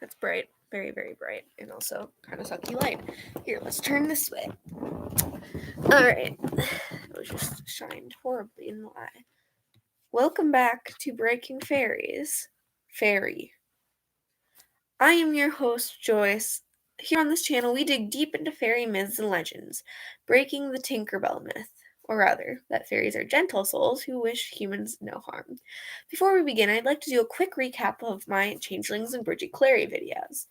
It's bright. Very, very bright. And also kind of sucky light. Here, let's turn this way. Alright. It was just shined horribly in the eye. Welcome back to Breaking Fairies. Fairy. I am your host, Joyce. Here on this channel, we dig deep into fairy myths and legends, breaking the Tinkerbell myth, or rather, that fairies are gentle souls who wish humans no harm. Before we begin, I'd like to do a quick recap of my Changelings and Bridget Clary videos.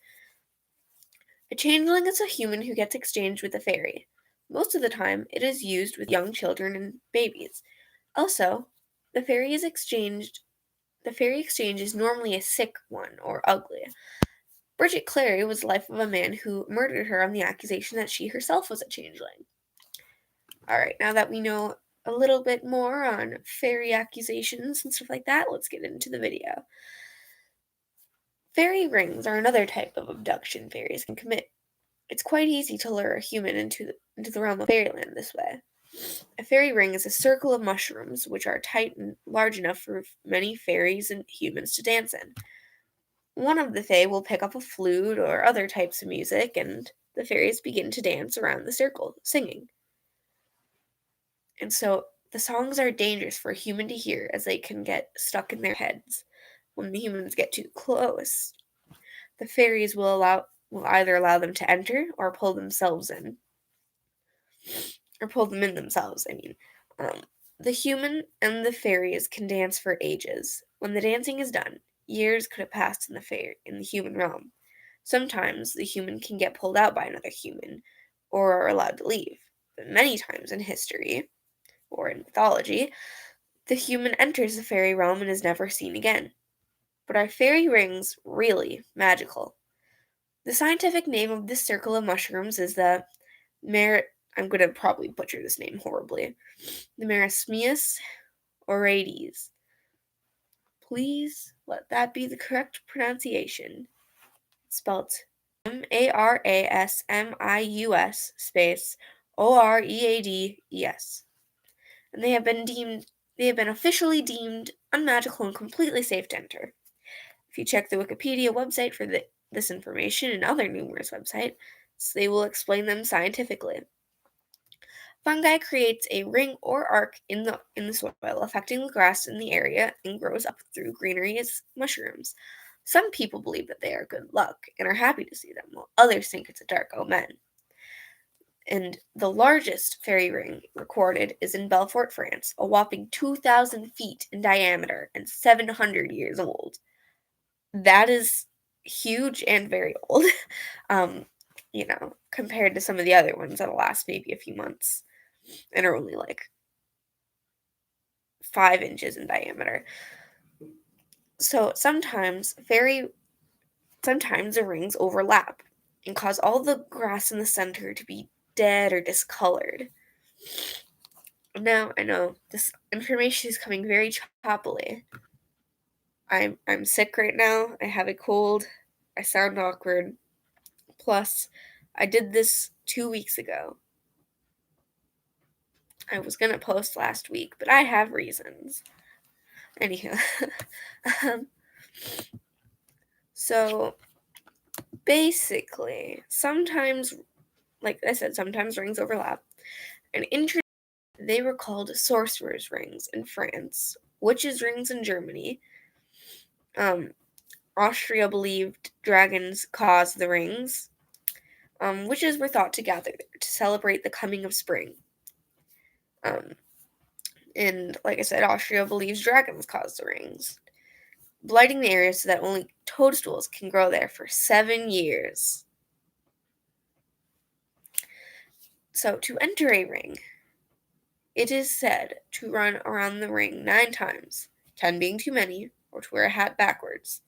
A changeling is a human who gets exchanged with a fairy. Most of the time, it is used with young children and babies. Also, the fairy exchange is normally a sick one or ugly. Bridget Clary was the life of a man who murdered her on the accusation that she herself was a changeling. Alright, now that we know a little bit more on fairy accusations and stuff like that, let's get into the video. Fairy rings are another type of abduction fairies can commit. It's quite easy to lure a human into the realm of fairyland this way. A fairy ring is a circle of mushrooms which are tight and large enough for many fairies and humans to dance in. One of the fae will pick up a flute or other types of music, and the fairies begin to dance around the circle, singing. And so the songs are dangerous for a human to hear as they can get stuck in their heads. When the humans get too close, the fairies will either allow them to enter or pull them in themselves. The human and the fairies can dance for ages. When the dancing is done, years could have passed in the human realm. Sometimes the human can get pulled out by another human, or are allowed to leave. But many times in history, or in mythology, the human enters the fairy realm and is never seen again. But are fairy rings really magical? The scientific name of this circle of mushrooms is the I'm going to probably butcher this name horribly. The Marasmius Orades. Please let that be the correct pronunciation. It's spelled Marasmius space Oreades. And they have been officially deemed unmagical and completely safe to enter. If you check the Wikipedia website for this information and other numerous websites, they will explain them scientifically. Fungi creates a ring or arc in the soil, affecting the grass in the area, and grows up through greenery as mushrooms. Some people believe that they are good luck and are happy to see them, while others think it's a dark omen. And the largest fairy ring recorded is in Belfort, France, a whopping 2,000 feet in diameter and 700 years old. That is huge and very old, compared to some of the other ones that'll last maybe a few months and are only like 5 inches in diameter. So sometimes the rings overlap and cause all the grass in the center to be dead or discolored. Now, I know this information is coming very choppily. I'm sick right now. I have a cold. I sound awkward. Plus, I did this 2 weeks ago. I was going to post last week, but I have reasons. Anywho. So, basically, sometimes, like I said, sometimes rings overlap. And they were called sorcerer's rings in France, witches' rings in Germany. Austria believed dragons caused the rings. Witches were thought to gather there to celebrate the coming of spring. And like I said, Austria believes dragons caused the rings, blighting the area so that only toadstools can grow there for 7 years. So, to enter a ring, it is said to run around the ring 9 times, 10 being too many, or to wear a hat backwards.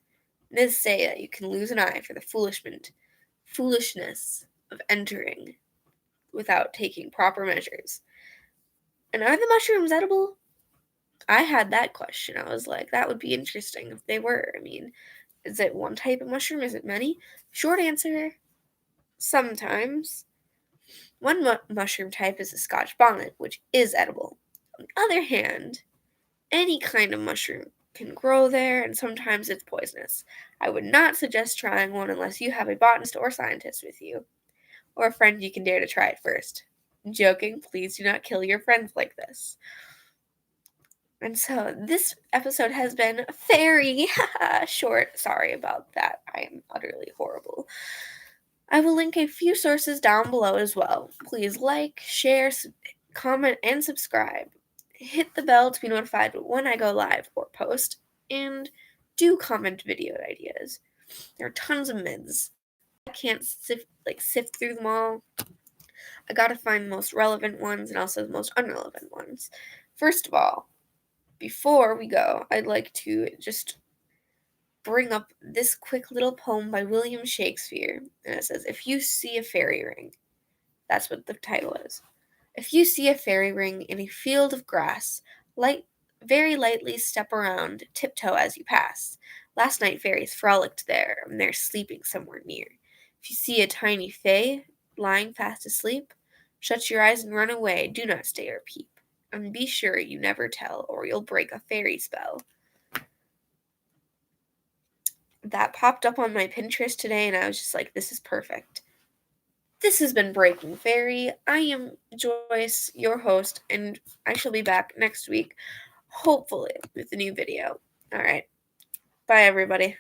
It is said that you can lose an eye for the foolishness of entering without taking proper measures. And are the mushrooms edible? I had that question. I was like, that would be interesting if they were. I mean, is it one type of mushroom? Is it many? Short answer, sometimes. One mushroom type is the Scotch bonnet, which is edible. On the other hand, any kind of mushroom can grow there, and sometimes it's poisonous. I would not suggest trying one unless you have a botanist or scientist with you, or a friend you can dare to try it first. Joking, please do not kill your friends like this. And so this episode has been very short. Sorry about that. I am utterly horrible. I will link a few sources down below as well. Please like, share, comment, and subscribe. Hit the bell to be notified when I go live or post, and do comment video ideas. There are tons of myths. I can't sift through them all. I gotta find the most relevant ones and also the most unrelevant ones. First of all, before we go, I'd like to just bring up this quick little poem by William Shakespeare. And it says, "If you see a fairy ring," that's what the title is. "If you see a fairy ring in a field of grass, very lightly step around, tiptoe as you pass. Last night fairies frolicked there, and they're sleeping somewhere near. If you see a tiny fae lying fast asleep, shut your eyes and run away. Do not stay or peep. And be sure you never tell, or you'll break a fairy spell." That popped up on my Pinterest today, and I was just like, this is perfect. This has been Breaking Fairy. I am Joyce, your host, and I shall be back next week, hopefully, with a new video. Alright. Bye, everybody.